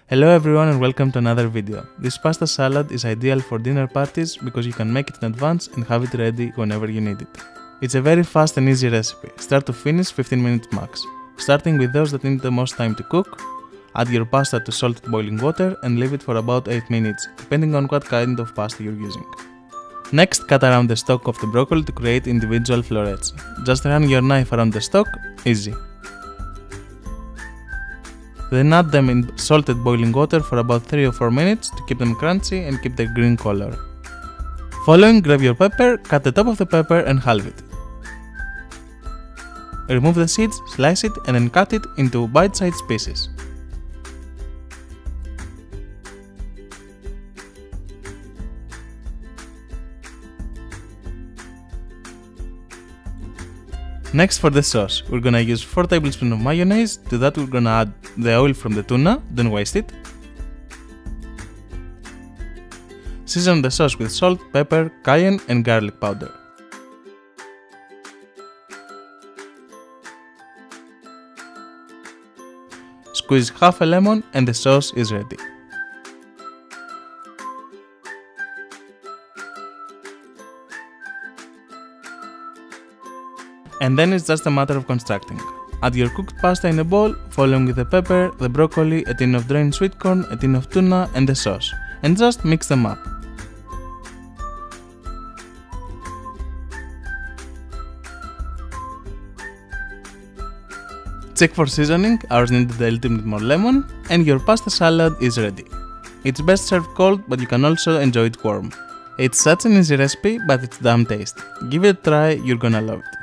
Hello everyone and welcome to another video. This pasta salad is ideal for dinner parties because you can make it in advance and have it ready whenever you need it. It's a very fast and easy recipe, start to finish 15 minutes max. Starting with those that need the most time to cook, add your pasta to salted boiling water and leave it for about 8 minutes, depending on what kind of pasta you're using. Next, cut around the stalk of the broccoli to create individual florets. Just run your knife around the stalk, easy. Then add them in salted boiling water for about 3 or 4 minutes to keep them crunchy and keep their green color. Following, grab your pepper, cut the top of the pepper and halve it. Remove the seeds, slice it and then cut it into bite-sized pieces. Next, for the sauce, we're gonna use 4 tablespoons of mayonnaise. To that we're gonna add the oil from the tuna, don't waste it. Season the sauce with salt, pepper, cayenne and garlic powder. Squeeze half a lemon and the sauce is ready. And then it's just a matter of constructing. Add your cooked pasta in a bowl, following with the pepper, the broccoli, a tin of drained sweet corn, a tin of tuna and the sauce, and just mix them up. Check for seasoning, ours needed a little bit more lemon, and your pasta salad is ready. It's best served cold, but you can also enjoy it warm. It's such an easy recipe, but it's damn tasty. Give it a try, you're gonna love it.